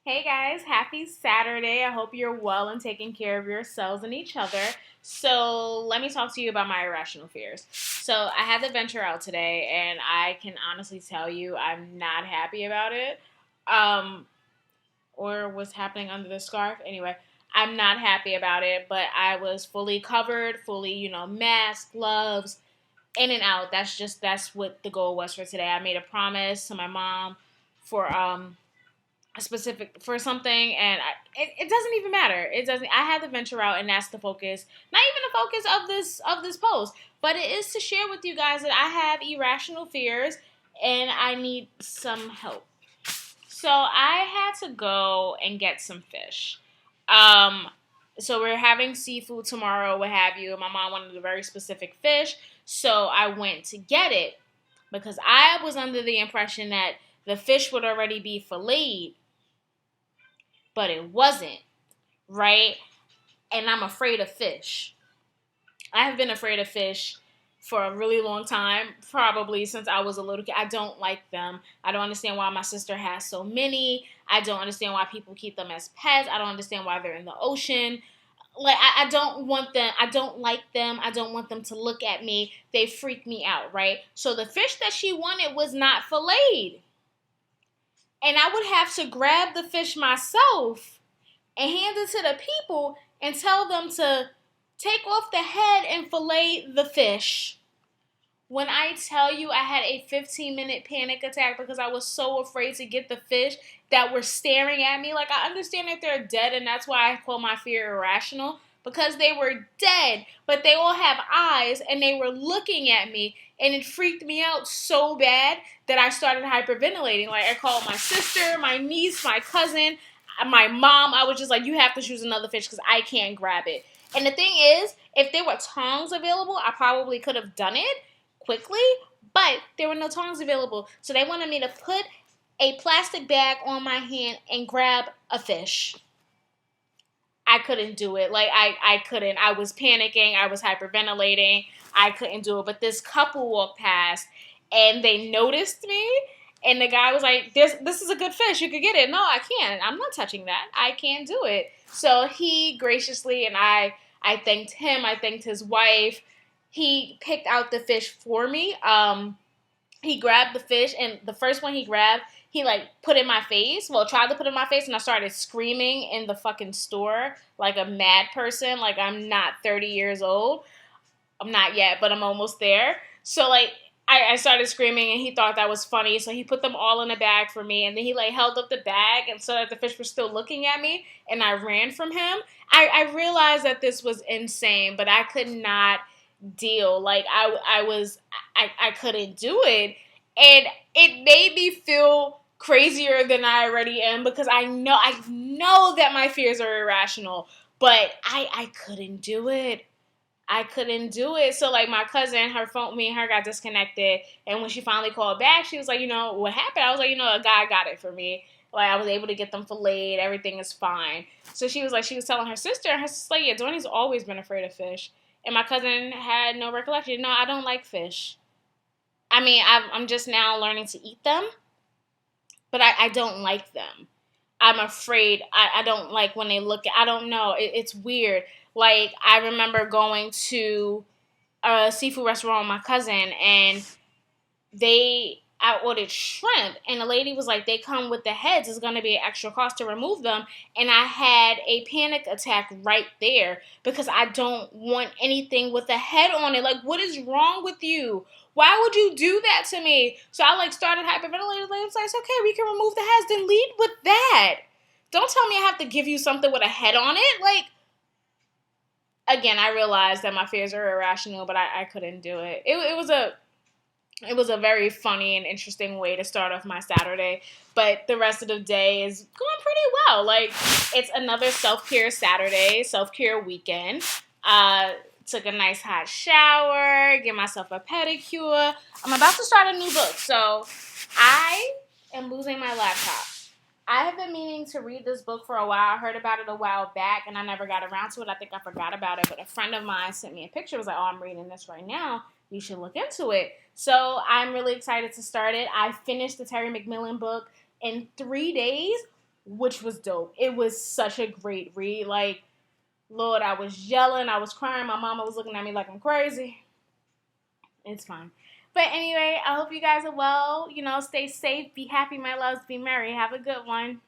Hey guys, happy Saturday. I hope you're well and taking care of yourselves and each other. So, let me talk to you about my irrational fears. So, I had to venture out today, and I can honestly tell you I'm not happy about it. Um, or what's happening under the scarf. Anyway, I'm not happy about it, but I was fully covered, fully, mask, gloves, in and out. That's what the goal was for today. I made a promise to my mom for a specific for something, and it doesn't even matter. It doesn't. I had to venture out, and that's the focus. Not even the focus of this post, but it is to share with you guys that I have irrational fears, and I need some help. So I had to go and get some fish. Um, so we're having seafood tomorrow, what have you. And my mom wanted a very specific fish, so I went to get it because I was under the impression that the fish would already be filleted, but it wasn't, right? And I'm afraid of fish. I have been afraid of fish for a really long time, probably since I was a little kid. I don't like them. I don't understand why my sister has so many. I don't understand why people keep them as pets. I don't understand why they're in the ocean. Like, I don't want them. I don't like them. I don't want them to look at me. They freak me out, right? So the fish that she wanted was not filleted. And I would have to grab the fish myself and hand it to the people and tell them to take off the head and fillet the fish. When I tell you I had a 15-minute panic attack because I was so afraid to get the fish that were staring at me. Like, I understand that they're dead, and that's why I call my fear irrational, because they were dead, but they all have eyes, and they were looking at me, and it freaked me out so bad that I started hyperventilating. Like, I called my sister, my niece, my cousin, my mom. I was just like, you have to choose another fish because I can't grab it. And the thing is, if there were tongs available, I probably could have done it quickly, but there were no tongs available. So they wanted me to put a plastic bag on my hand and grab a fish. I couldn't do it. Like, I couldn't. I was panicking. I was hyperventilating. I couldn't do it. But this couple walked past, and they noticed me. And the guy was like, this is a good fish. You could get it. No, I can't. I'm not touching that. I can't do it. So he graciously, and I thanked him. I thanked his wife. He picked out the fish for me. He grabbed the fish, and the first one he grabbed, he like put in my face. Well, tried to put in my face, and I started screaming in the fucking store like a mad person. Like, I'm not 30 years old. I'm not yet, but I'm almost there. So like, I started screaming, and he thought that was funny. So he put them all in a bag for me, and then he like held up the bag, and so that the fish was still looking at me, and I ran from him. I realized that this was insane, but I could not deal. Like, I couldn't do it, and it made me feel crazier than I already am, because I know that my fears are irrational, but I couldn't do it. I couldn't do it. So like, my cousin, her phone, me and her got disconnected, and when she finally called back, she was like, what happened? I was like, a guy got it for me. Like, I was able to get them filleted. Everything is fine. So she was telling her sister, and her sister's like, yeah, Dorney's always been afraid of fish. And my cousin had no recollection. No, I don't like fish. I mean, I'm just now learning to eat them, but I don't like them. I'm afraid. I don't like when they look at, I don't know. It's weird. Like, I remember going to a seafood restaurant with my cousin, and I ordered shrimp, and the lady was like, they come with the heads. It's going to be an extra cost to remove them. And I had a panic attack right there because I don't want anything with a head on it. Like, what is wrong with you? Why would you do that to me? So I like started hyperventilating. I was like, it's okay, we can remove the heads. Then lead with that. Don't tell me I have to give you something with a head on it. Like, again, I realized that my fears are irrational, but I couldn't do it. It was a very funny and interesting way to start off my Saturday, but the rest of the day is going pretty well. Like, it's another self-care Saturday, self-care weekend. Took a nice hot shower, give myself a pedicure. I'm about to start a new book, so I am losing my laptop. I have been meaning to read this book for a while. I heard about it a while back, and I never got around to it. I think I forgot about it, but a friend of mine sent me a picture. Was like, oh, I'm reading this right now. You should look into it. So I'm really excited to start it. I finished the Terry McMillan book in 3 days. which was dope. It was such a great read. Like, Lord, I was yelling, I was crying. My mama was looking at me like I'm crazy. It's fine. But anyway, I hope you guys are well. Stay safe, be happy, my loves, be merry. Have a good one.